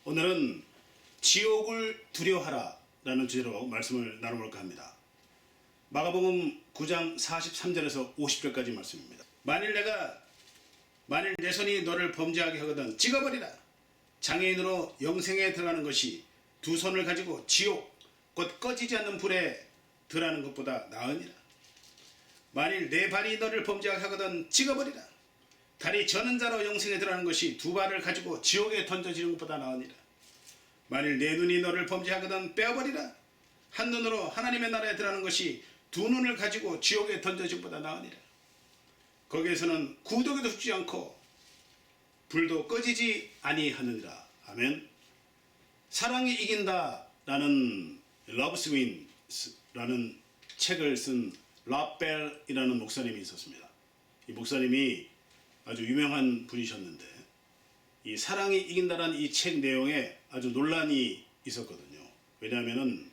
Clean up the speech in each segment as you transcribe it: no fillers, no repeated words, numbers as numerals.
오늘은 지옥을 두려워하라 라는 주제로 말씀을 나눠볼까 합니다. 마가복음 9장 43절에서 50절까지 말씀입니다. 만일 내 손이 너를 범죄하게 하거든 찍어버리라. 장애인으로 영생에 들어가는 것이 두 손을 가지고 지옥 곧 꺼지지 않는 불에 들어가는 것보다 나으니라. 만일 내 발이 너를 범죄하게 하거든 찍어버리라. 다리 저는 자로 영생에 들어가는 것이 두 발을 가지고 지옥에 던져지는 것보다 나으니라. 만일 내 눈이 너를 범죄하거든 빼어버리라. 한 눈으로 하나님의 나라에 들어가는 것이 두 눈을 가지고 지옥에 던져지는 것보다 나으니라. 거기에서는 구더기도 죽지 않고 불도 꺼지지 아니하느니라. 아멘. 사랑이 이긴다 라는 러브스윈스라는 책을 쓴 라벨이라는 목사님이 있었습니다. 이 목사님이 아주 유명한 분이셨는데 이 사랑이 이긴다라는 이 책 내용에 아주 논란이 있었거든요. 왜냐하면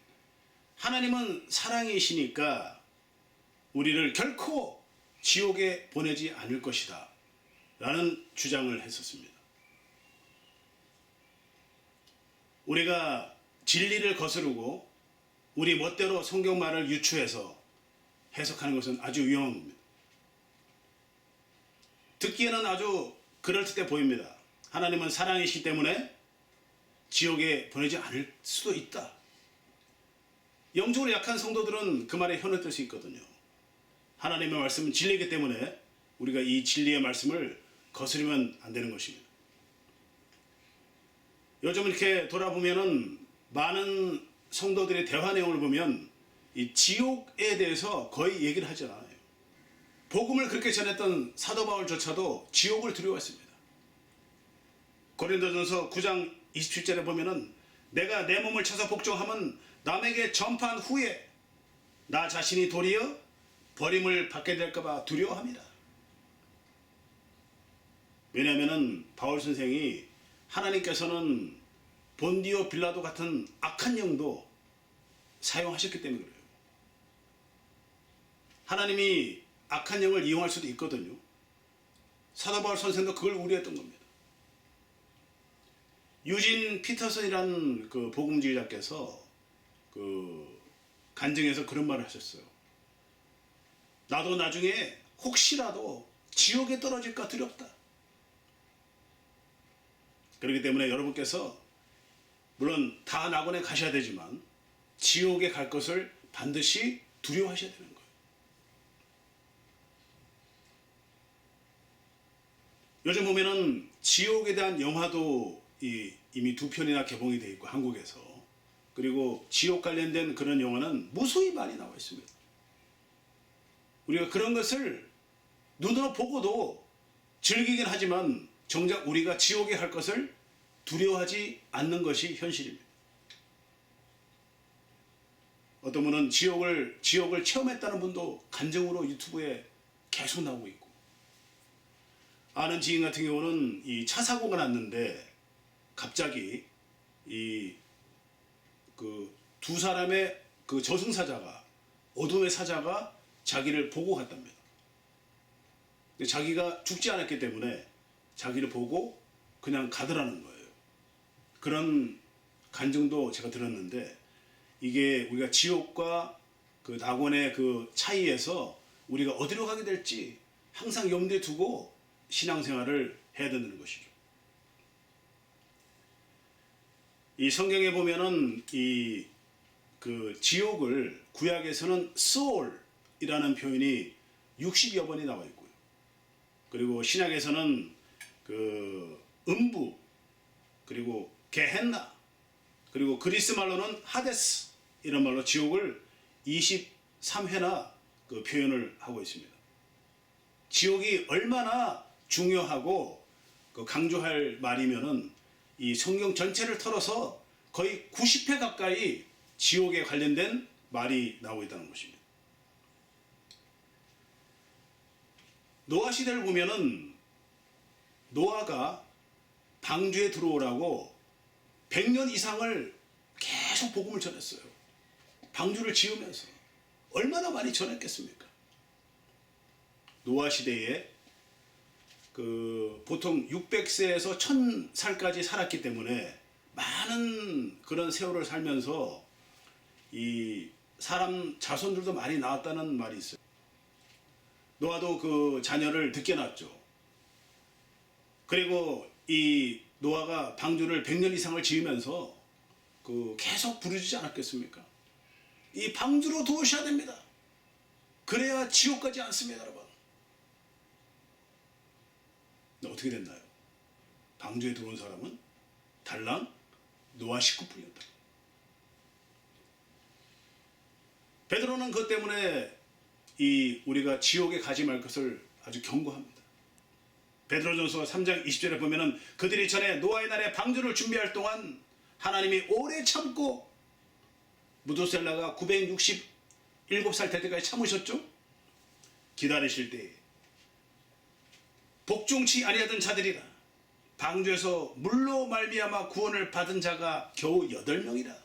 하나님은 사랑이시니까 우리를 결코 지옥에 보내지 않을 것이다 라는 주장을 했었습니다. 우리가 진리를 거스르고 우리 멋대로 성경말을 유추해서 해석하는 것은 아주 위험한 겁니다. 듣기에는 아주 그럴듯해 보입니다. 하나님은 사랑이시기 때문에 지옥에 보내지 않을 수도 있다. 영적으로 약한 성도들은 그 말에 현을 뜰 수 있거든요. 하나님의 말씀은 진리이기 때문에 우리가 이 진리의 말씀을 거스르면 안 되는 것입니다. 요즘 이렇게 돌아보면은 많은 성도들의 대화 내용을 보면 이 지옥에 대해서 거의 얘기를 하지 않아요. 복음을 그렇게 전했던 사도 바울조차도 지옥을 두려워했습니다. 고린도전서 9장 27절에 보면은 내가 내 몸을 쳐서 복종하면 남에게 전파한 후에 나 자신이 도리어 버림을 받게 될까봐 두려워합니다. 왜냐하면 바울 선생이 하나님께서는 본디오 빌라도 같은 악한 영도 사용하셨기 때문에 그래요. 하나님이 악한 영을 이용할 수도 있거든요. 사도 바울 선생도 그걸 우려했던 겁니다. 유진 피터슨이라는 그 복음주의자께서 그 간증에서 그런 말을 하셨어요. 나도 나중에 혹시라도 지옥에 떨어질까 두렵다. 그렇기 때문에 여러분께서 물론 다 낙원에 가셔야 되지만 지옥에 갈 것을 반드시 두려워하셔야 되는 거예요. 요즘 보면은 지옥에 대한 영화도 이미 2편이나 개봉이 되어 있고 한국에서, 그리고 지옥 관련된 그런 영화는 무수히 많이 나와 있습니다. 우리가 그런 것을 눈으로 보고도 즐기긴 하지만 정작 우리가 지옥에 갈 것을 두려워하지 않는 것이 현실입니다. 어떤 분은 지옥을 체험했다는 분도 간증으로 유튜브에 계속 나오고 있고, 아는 지인 같은 경우는 이 차 사고가 났는데 갑자기 두 사람의 그 저승사자가, 어둠의 사자가 자기를 보고 갔답니다. 근데 자기가 죽지 않았기 때문에 자기를 보고 그냥 가더라는 거예요. 그런 간증도 제가 들었는데, 이게 우리가 지옥과 그 낙원의 그 차이에서 우리가 어디로 가게 될지 항상 염두에 두고 신앙생활을 해야 된다는 것이죠. 이 성경에 보면은 그 지옥을 구약에서는 소울이라는 표현이 60여 번이 나와 있고요. 그리고 신약에서는 그 음부, 그리고 게헨나, 그리고 그리스 말로는 하데스, 이런 말로 지옥을 23회나 그 표현을 하고 있습니다. 지옥이 얼마나 중요하고 그 강조할 말이면은 이 성경 전체를 털어서 거의 90회 가까이 지옥에 관련된 말이 나오고 있다는 것입니다. 노아 시대를 보면은 노아가 방주에 들어오라고 100년 이상을 계속 복음을 전했어요. 방주를 지으면서 얼마나 많이 전했겠습니까? 노아 시대에 보통 600세에서 1000살까지 살았기 때문에 많은 그런 세월을 살면서 이 사람 자손들도 많이 낳았다는 말이 있어요. 노아도 그 자녀를 늦게 낳았죠. 그리고 이 노아가 방주를 100년 이상을 지으면서 그 계속 부르짖지 않았겠습니까? 이 방주로 들어오셔야 됩니다. 그래야 지옥 가지 않습니다, 여러분. 근데 어떻게 됐나요? 방주에 들어온 사람은 달랑 노아 식구뿐이었다. 베드로는 그것 때문에 이 우리가 지옥에 가지 말 것을 아주 경고합니다. 베드로전서 3장 20절에 보면은 그들이 전에 노아의 날에 방주를 준비할 동안 하나님이 오래 참고 무두셀라가 967살 될 때까지 참으셨죠? 기다리실 때 복종치 아니하던 자들이라 방주에서 물로 말미암아 구원을 받은 자가 겨우 8명이라.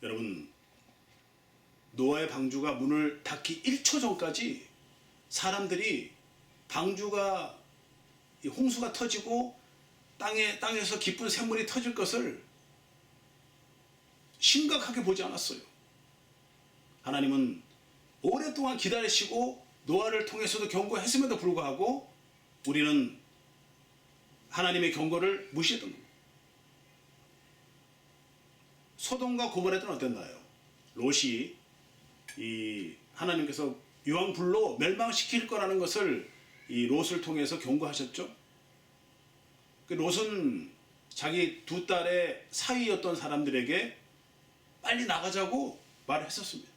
여러분, 노아의 방주가 문을 닫기 1초 전까지 사람들이 방주가 홍수가 터지고 땅에서 깊은 샘물이 터질 것을 심각하게 보지 않았어요. 하나님은 오랫동안 기다리시고 노아를 통해서도 경고했음에도 불구하고 우리는 하나님의 경고를 무시했던 겁니다. 소돔과 고모라 때는 어땠나요? 롯이 이 하나님께서 유황불로 멸망시킬 거라는 것을 이 롯을 통해서 경고하셨죠. 그 롯은 자기 두 딸의 사위였던 사람들에게 빨리 나가자고 말을 했었습니다.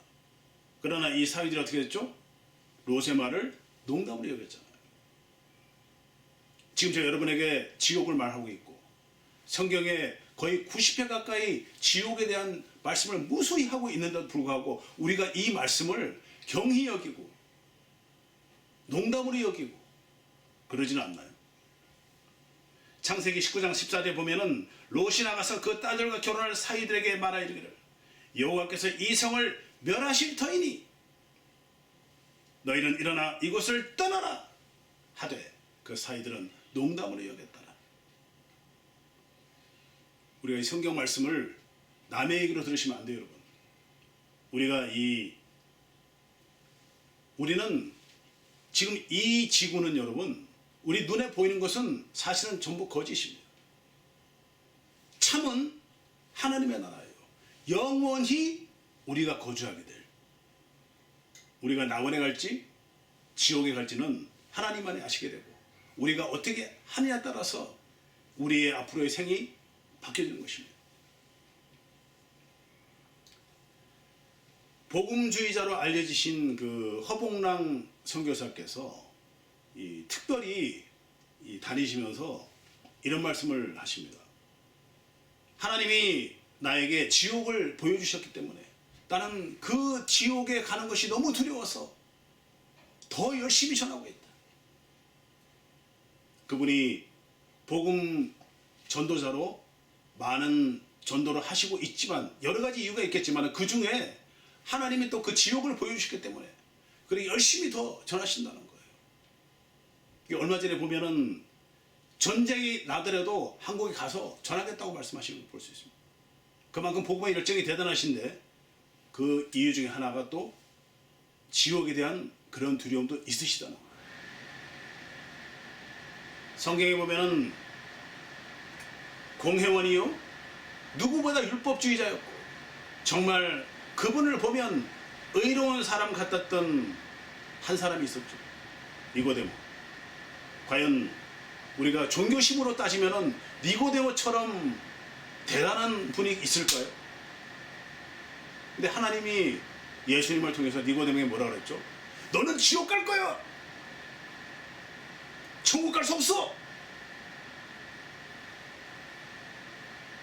그러나 이 사위들이 어떻게 했죠? 롯의 말을 농담으로 여겼잖아요. 지금 제가 여러분에게 지옥을 말하고 있고 성경에 거의 90회 가까이 지옥에 대한 말씀을 무수히 하고 있는데도 불구하고 우리가 이 말씀을 경히 여기고 농담으로 여기고 그러지는 않나요? 창세기 19장 14절에 보면은 롯이 나가서 그 딸들과 결혼할 사위들에게 말하 이르기를 여호와께서 이 성을 멸하실 터이니 너희는 일어나 이곳을 떠나라 하되 그 사위들은 농담으로 여겼더라. 우리가 이 성경 말씀을 남의 얘기로 들으시면 안 돼요, 여러분. 우리는 지금 이 지구는 여러분 우리 눈에 보이는 것은 사실은 전부 거짓입니다. 참은 하나님의 나라예요. 영원히 우리가 거주하게 될, 우리가 낙원에 갈지 지옥에 갈지는 하나님만이 아시게 되고 우리가 어떻게 하느냐에 따라서 우리의 앞으로의 생이 바뀌어지는 것입니다. 복음주의자로 알려지신 그 허봉랑 선교사께서 특별히 다니시면서 이런 말씀을 하십니다. 하나님이 나에게 지옥을 보여주셨기 때문에 나는 그 지옥에 가는 것이 너무 두려워서 더 열심히 전하고 있다. 그분이 복음 전도자로 많은 전도를 하시고 있지만 여러 가지 이유가 있겠지만 그 중에 하나님이 또 그 지옥을 보여주셨기 때문에 그렇게 열심히 더 전하신다는 거예요. 얼마 전에 보면은 전쟁이 나더라도 한국에 가서 전하겠다고 말씀하시는 걸 볼 수 있습니다. 그만큼 복음의 열정이 대단하신데 그 이유 중에 하나가 또 지옥에 대한 그런 두려움도 있으시다는 거예요. 성경에 보면은 공회원이요 누구보다 율법주의자였고 정말 그분을 보면 의로운 사람 같았던 한 사람이 있었죠. 니고데모. 과연 우리가 종교심으로 따지면은 니고데모처럼 대단한 분이 있을까요? 근데 하나님이 예수님을 통해서 니고데모에게 뭐라 그랬죠? 너는 지옥 갈 거야. 천국 갈 수 없어.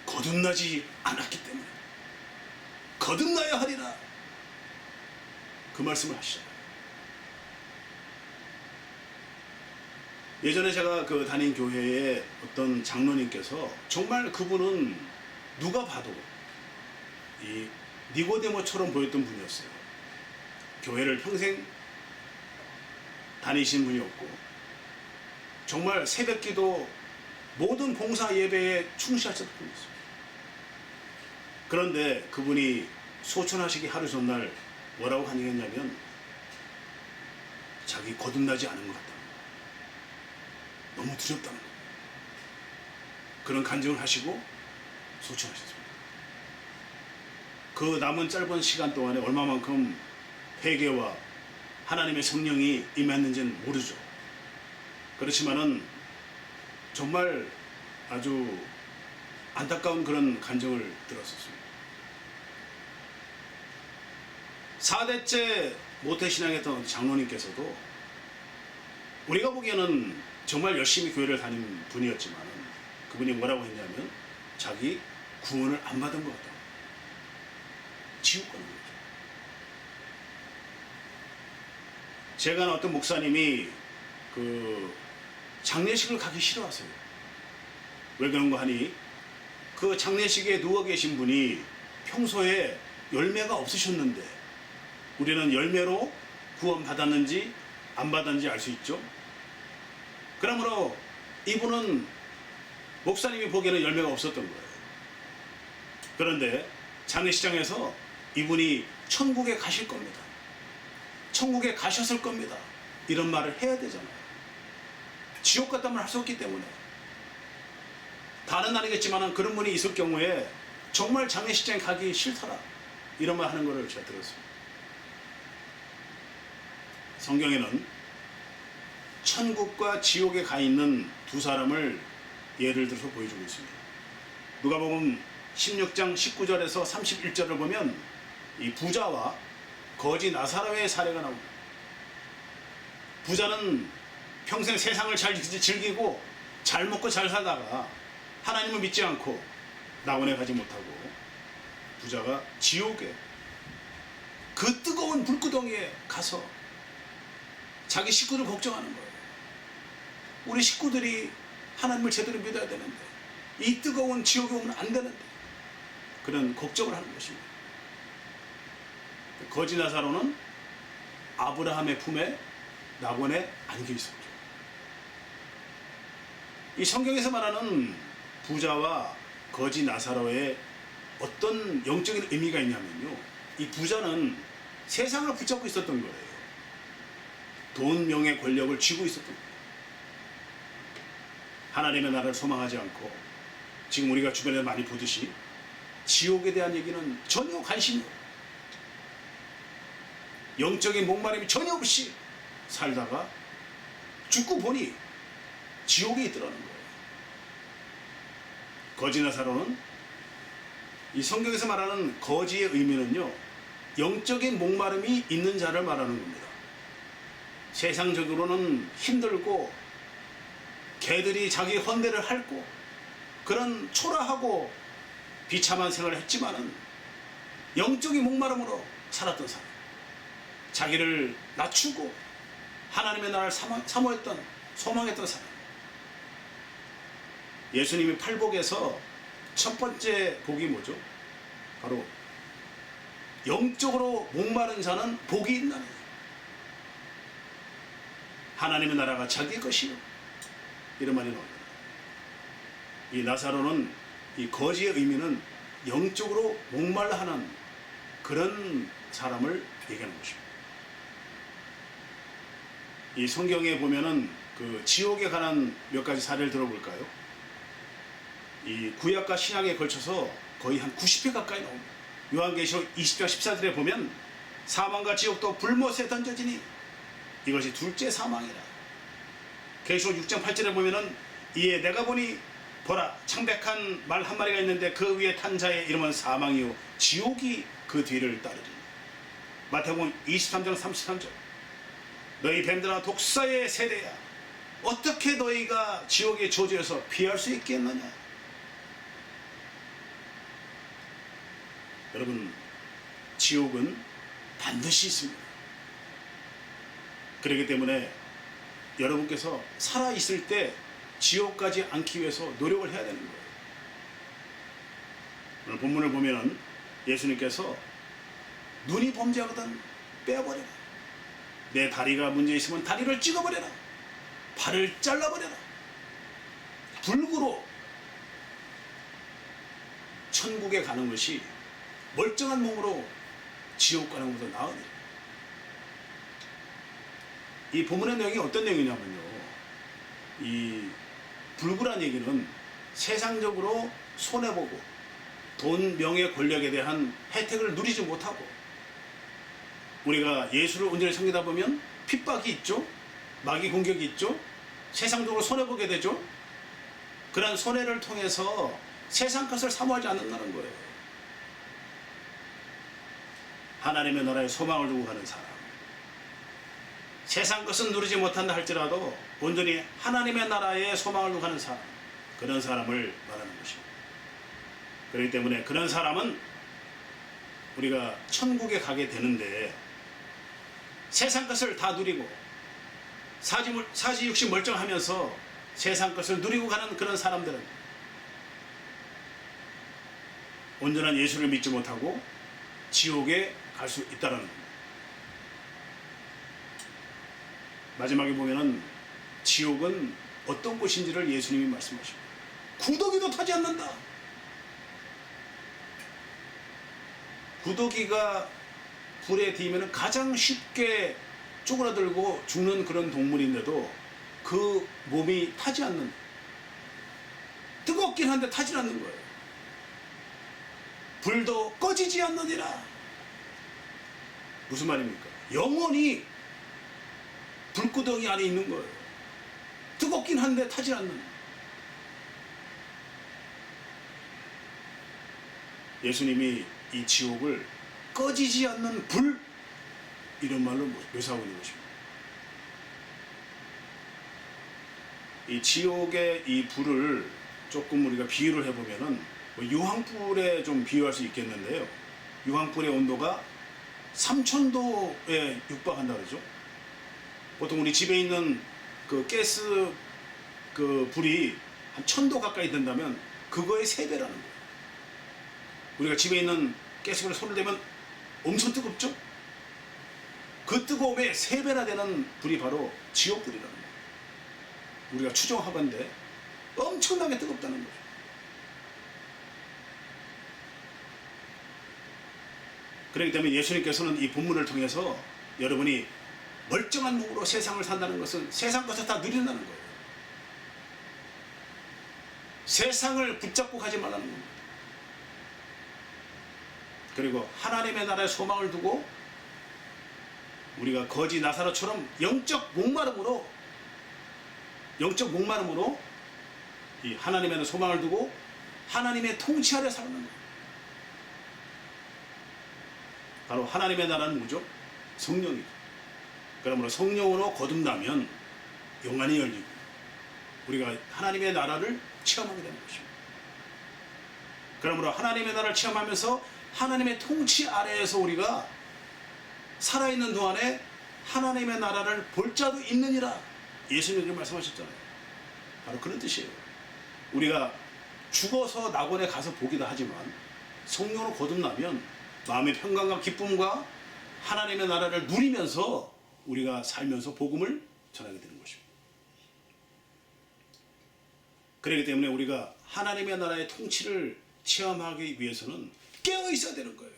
거듭나지 않았기 때문에 거듭나야 하리라. 그 말씀을 하시잖아요. 예전에 제가 그 다닌 교회에 어떤 장로님께서 정말 그분은 누가 봐도 이 니고데모처럼 보였던 분이었어요. 교회를 평생 다니신 분이었고 정말 새벽기도 모든 봉사 예배에 충실하셨던 분이었어요. 그런데 그분이 소천하시기 하루 전날 뭐라고 간증했냐면 자기 거듭나지 않은 것 같다는 거예요. 너무 두렵다는 거예요. 그런 간증을 하시고 소천하셨습니다. 그 남은 짧은 시간 동안에 얼마만큼 회개와 하나님의 성령이 임했는지는 모르죠. 그렇지만은 정말 아주 안타까운 그런 간증을 들었었습니다. 4대째 모태신앙했던 장로님께서도 우리가 보기에는 정말 열심히 교회를 다닌 분이었지만 그분이 뭐라고 했냐면 자기 구원을 안 받은 것 같다고. 지옥 가는 거죠. 제가 아는 어떤 목사님이 그 장례식을 가기 싫어하세요. 왜 그런가 하니 그 장례식에 누워 계신 분이 평소에 열매가 없으셨는데 우리는 열매로 구원 받았는지 안 받았는지 알 수 있죠. 그러므로 이분은 목사님이 보기에는 열매가 없었던 거예요. 그런데 장례식장에서 이분이 천국에 가실 겁니다. 천국에 가셨을 겁니다. 이런 말을 해야 되잖아요. 지옥 갔다면 할 수 없기 때문에. 다는 아니겠지만 그런 분이 있을 경우에 정말 장례식장에 가기 싫더라. 이런 말 하는 거를 제가 들었습니다. 성경에는 천국과 지옥에 가 있는 두 사람을 예를 들어서 보여주고 있습니다. 누가복음 16장 19절에서 31절을 보면 이 부자와 거지 나사로의 사례가 나옵니다. 부자는 평생 세상을 잘 즐기고 잘 먹고 잘 살다가 하나님을 믿지 않고 낙원에 가지 못하고 부자가 지옥에 그 뜨거운 불구덩이에 가서 자기 식구들 걱정하는 거예요. 우리 식구들이 하나님을 제대로 믿어야 되는데 이 뜨거운 지옥에 오면 안 되는데 그런 걱정을 하는 것입니다. 거지 나사로는 아브라함의 품에 낙원에 안겨 있었죠. 이 성경에서 말하는 부자와 거지 나사로의 어떤 영적인 의미가 있냐면요, 이 부자는 세상을 붙잡고 있었던 거예요. 돈, 명예, 권력을 쥐고 있었던 거예요. 하나님의 나라를 소망하지 않고 지금 우리가 주변에 많이 보듯이 지옥에 대한 얘기는 전혀 관심이 없어요. 영적인 목마름이 전혀 없이 살다가 죽고 보니 지옥에 있더라는 거예요. 거지 나사로는 이 성경에서 말하는 거지의 의미는요, 영적인 목마름이 있는 자를 말하는 겁니다. 세상적으로는 힘들고 개들이 자기 헌대를 핥고 그런 초라하고 비참한 생활을 했지만은 영적인 목마름으로 살았던 사람, 자기를 낮추고 하나님의 나라를 사모했던, 소망했던 사람. 예수님이 팔복에서 첫 번째 복이 뭐죠? 바로 영적으로 목마른 자는 복이 있나니 하나님의 나라가 자기 것이요, 이런 말이 나옵니다. 이 나사로는 이 거지의 의미는 영적으로 목말라 하는 그런 사람을 얘기하는 것입니다. 이 성경에 보면은 그 지옥에 관한 몇 가지 사례를 들어볼까요? 이 구약과 신약에 걸쳐서 거의 한 90회 가까이 나옵니다. 요한계시록 20장 14절에 보면 사망과 지옥도 불못에 던져지니 이것이 둘째 사망이라. 계시록 6장 8절에 보면은 이에 내가 보니 보라 창백한 말 한 마리가 있는데 그 위에 탄 자의 이름은 사망이요 지옥이 그 뒤를 따르리니. 마태복음 23장 33절 너희 뱀들아 독사의 세대야 어떻게 너희가 지옥의 저주에서 피할 수 있겠느냐. 여러분, 지옥은 반드시 있습니다. 그렇기 때문에 여러분께서 살아있을 때 지옥까지 않기 위해서 노력을 해야 되는 거예요. 오늘 본문을 보면 예수님께서 눈이 범죄하거든 빼버려라. 내 다리가 문제 있으면 다리를 찍어버려라. 발을 잘라버려라. 불구로 천국에 가는 것이 멀쩡한 몸으로 지옥 가는 것보다 나으니. 이 본문의 내용이 어떤 내용이냐면요, 이 불구란 얘기는 세상적으로 손해보고 돈, 명예, 권력에 대한 혜택을 누리지 못하고, 우리가 예수를 온전히 섬기다 보면 핍박이 있죠, 마귀 공격이 있죠, 세상적으로 손해보게 되죠. 그런 손해를 통해서 세상 것을 사모하지 않는다는 거예요. 하나님의 나라에 소망을 두고 가는 사람, 세상 것은 누리지 못한다 할지라도 온전히 하나님의 나라에 소망을 두고 가는 사람, 그런 사람을 말하는 것입니다. 그렇기 때문에 그런 사람은 우리가 천국에 가게 되는데, 세상 것을 다 누리고 사지 육신 멀쩡하면서 세상 것을 누리고 가는 그런 사람들은 온전한 예수를 믿지 못하고 지옥에 갈 수 있다는 겁니다. 마지막에 보면은 지옥은 어떤 곳인지를 예수님이 말씀하십니다. 구더기도 타지 않는다. 구더기가 불에 뒤면 가장 쉽게 쪼그라들고 죽는 그런 동물인데도 그 몸이 타지 않는, 뜨겁긴 한데 타지 않는 거예요. 불도 꺼지지 않느니라. 무슨 말입니까? 영원히 불구덩이 안에 있는 거예요. 뜨겁긴 한데 타지 않는. 예수님이 이 지옥을 꺼지지 않는 불, 이런 말로 묘사하고 있는 것입니다. 이 지옥의 이 불을 조금 우리가 비유를 해보면은 유황불에 좀 비유할 수 있겠는데요. 유황불의 온도가 3000도에 육박한다 그러죠. 보통 우리 집에 있는 그 가스 그 불이 한 1000도 가까이 된다면 그거의 3배라는 거예요. 우리가 집에 있는 가스불에 손을 대면 엄청 뜨겁죠? 그 뜨거움의 3배나 되는 불이 바로 지옥불이라는 거예요. 우리가 추정하건대 엄청나게 뜨겁다는 거죠. 그렇기 때문에 예수님께서는 이 본문을 통해서 여러분이 멀쩡한 몸으로 세상을 산다는 것은 세상 것을 다 누린다는 거예요. 세상을 붙잡고 가지 말라는 겁니다. 그리고 하나님의 나라에 소망을 두고 우리가 거지 나사로처럼 영적 목마름으로 이 하나님의 나라에 소망을 두고 하나님의 통치 아래 사는 거예요. 바로 하나님의 나라는 뭐죠? 성령이죠. 그러므로 성령으로 거듭나면 영안이 열리고 우리가 하나님의 나라를 체험하게 되는 것입니다. 그러므로 하나님의 나라를 체험하면서 하나님의 통치 아래에서 우리가 살아있는 동안에 하나님의 나라를 볼 자도 있느니라, 예수님이 말씀하셨잖아요. 바로 그런 뜻이에요. 우리가 죽어서 낙원에 가서 보기도 하지만 성령으로 거듭나면 마음의 평강과 기쁨과 하나님의 나라를 누리면서 우리가 살면서 복음을 전하게 되는 것입니다. 그렇기 때문에 우리가 하나님의 나라의 통치를 체험하기 위해서는 깨어 있어야 되는 거예요.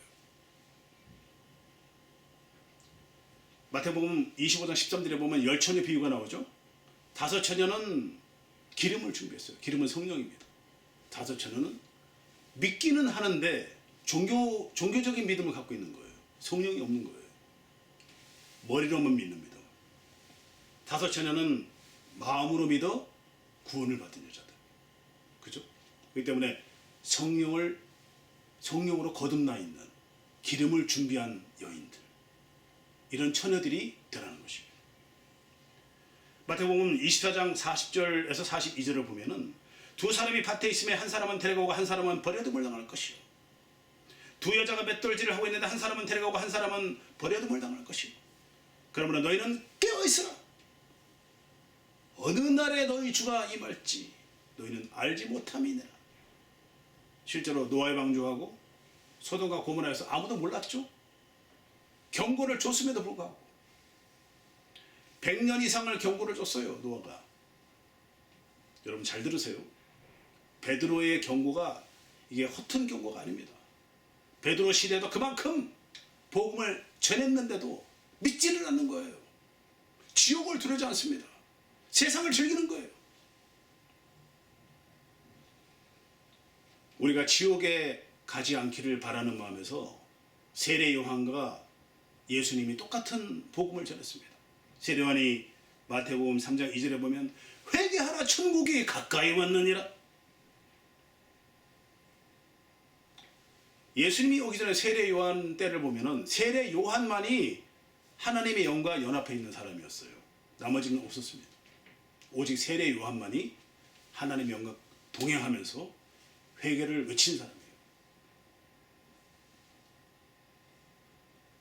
마태복음 25장 13절에 보면 10처녀 비유가 나오죠. 5처녀는 기름을 준비했어요. 기름은 성령입니다. 5처녀는 믿기는 하는데 종교적인 믿음을 갖고 있는 거예요. 성령이 없는 거예요. 머리로만 믿는 믿음. 5처녀는 마음으로 믿어 구원을 받은 여자들. 그죠? 그렇기 때문에 성령으로 거듭나 있는 기름을 준비한 여인들, 이런 처녀들이 되라는 것입니다. 마태복음 24장 40절에서 42절을 보면은 두 사람이 밭에 있음에 한 사람은 데려가고 한 사람은 버려둠을 당할 것이요, 두 여자가 맷돌질을 하고 있는데 한 사람은 데려가고 한 사람은 버려둠을 당할 것이요, 그러므로 너희는 깨어있으라. 어느 날에 너희 주가 임할지 너희는 알지 못함이니라. 실제로 노아의 방주하고 소돔과 고모라에서 아무도 몰랐죠. 경고를 줬음에도 불구하고 100년 이상을 경고를 줬어요, 노아가. 여러분 잘 들으세요. 베드로의 경고가 이게 허튼 경고가 아닙니다. 베드로 시대도 그만큼 복음을 전했는데도 믿지를 않는 거예요. 지옥을 두려지 않습니다. 세상을 즐기는 거예요. 우리가 지옥에 가지 않기를 바라는 마음에서 세례 요한과 예수님이 똑같은 복음을 전했습니다. 세례 요한이 마태복음 3장 2절에 보면 회개하라 천국이 가까이 왔느니라. 예수님이 오기 전에 세례 요한 때를 보면은 세례 요한만이 하나님의 영과 연합해 있는 사람이었어요. 나머지는 없었습니다. 오직 세례 요한만이 하나님의 영과 동행하면서 회개를 외친 사람이에요.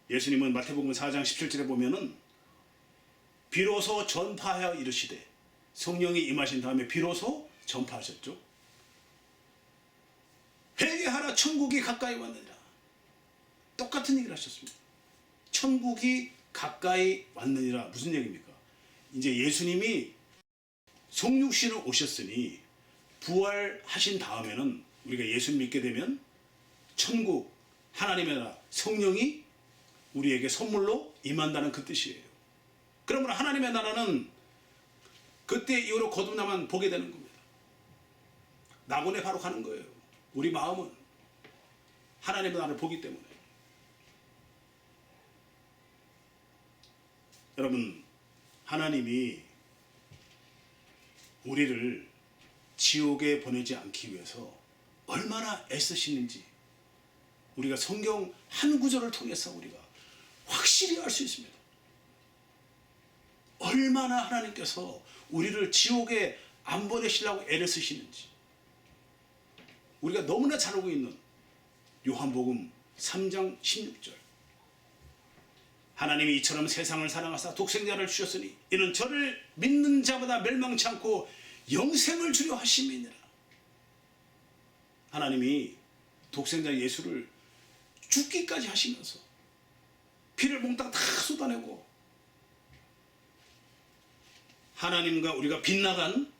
예수님은 마태복음 4장 17절에 보면은 비로소 전파하여 이르시되, 성령이 임하신 다음에 비로소 전파하셨죠. 회개하라 천국이 가까이 왔느니라. 똑같은 얘기를 하셨습니다. 천국이 가까이 왔느니라. 무슨 얘기입니까? 이제 예수님이 성육신으로 오셨으니 부활하신 다음에는 우리가 예수 믿게 되면 천국, 하나님의 나라, 성령이 우리에게 선물로 임한다는 그 뜻이에요. 그러면 하나님의 나라는 그때 이후로 거듭나만 보게 되는 겁니다. 낙원에 바로 가는 거예요. 우리 마음은 하나님의 나라를 보기 때문에. 여러분, 하나님이 우리를 지옥에 보내지 않기 위해서 얼마나 애쓰시는지 우리가 성경 한 구절을 통해서 우리가 확실히 알 수 있습니다. 얼마나 하나님께서 우리를 지옥에 안 보내시려고 애를 쓰시는지 우리가 너무나 잘 알고 있는 요한복음 3장 16절. 하나님이 이처럼 세상을 사랑하사 독생자를 주셨으니 이는 저를 믿는 자보다 멸망치 않고 영생을 주려 하심이니라. 하나님이 독생자 예수를 죽기까지 하시면서 피를 몽땅 다 쏟아내고 하나님과 우리가 빗나간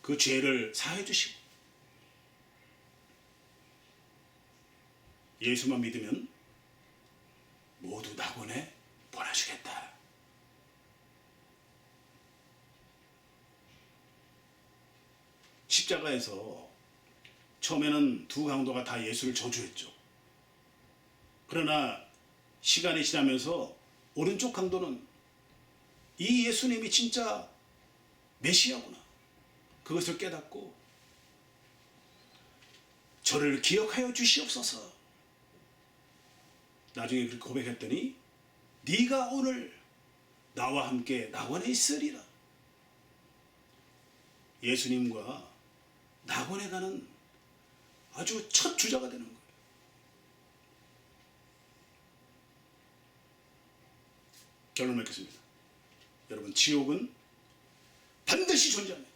그 죄를 사해 주시고 예수만 믿으면 모두 낙원에 보내주겠다. 십자가에서 처음에는 두 강도가 다 예수를 저주했죠. 그러나 시간이 지나면서 오른쪽 강도는 이 예수님이 진짜 메시아구나, 그것을 깨닫고 저를 기억하여 주시옵소서. 나중에 그렇게 고백했더니 네가 오늘 나와 함께 낙원에 있으리라. 예수님과 낙원에 가는 아주 첫 주자가 되는 거예요. 결론 맺겠습니다. 여러분, 지옥은 반드시 존재합니다.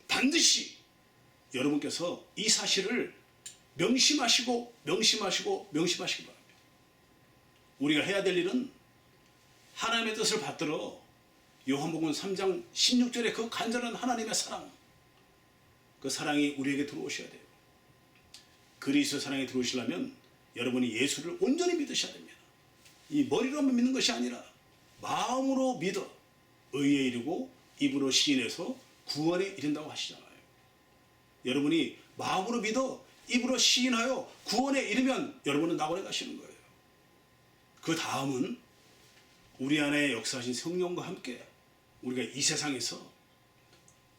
반드시 여러분께서 이 사실을 명심하시고 명심하시기 바랍니다. 우리가 해야 될 일은 하나님의 뜻을 받들어 요한복음 3장 16절에 그 간절한 하나님의 사랑, 그 사랑이 우리에게 들어오셔야 돼요. 그리스도 사랑이 들어오시려면 여러분이 예수를 온전히 믿으셔야 됩니다. 이 머리로만 믿는 것이 아니라 마음으로 믿어 의에 이르고 입으로 시인해서 구원에 이른다고 하시잖아요. 여러분이 마음으로 믿어 입으로 시인하여 구원에 이르면 여러분은 낙원에 가시는 거예요. 그 다음은 우리 안에 역사하신 성령과 함께 우리가 이 세상에서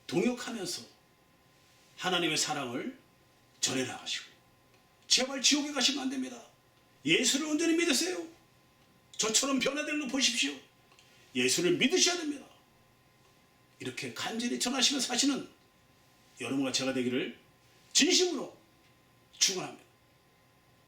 동역하면서 하나님의 사랑을 전해 나가시고, 제발 지옥에 가시면 안 됩니다. 예수를 온전히 믿으세요. 저처럼 변화되는 거 보십시오. 예수를 믿으셔야 됩니다. 이렇게 간절히 전하시며 사시는 여러분과 제가 되기를 진심으로 축원합니다.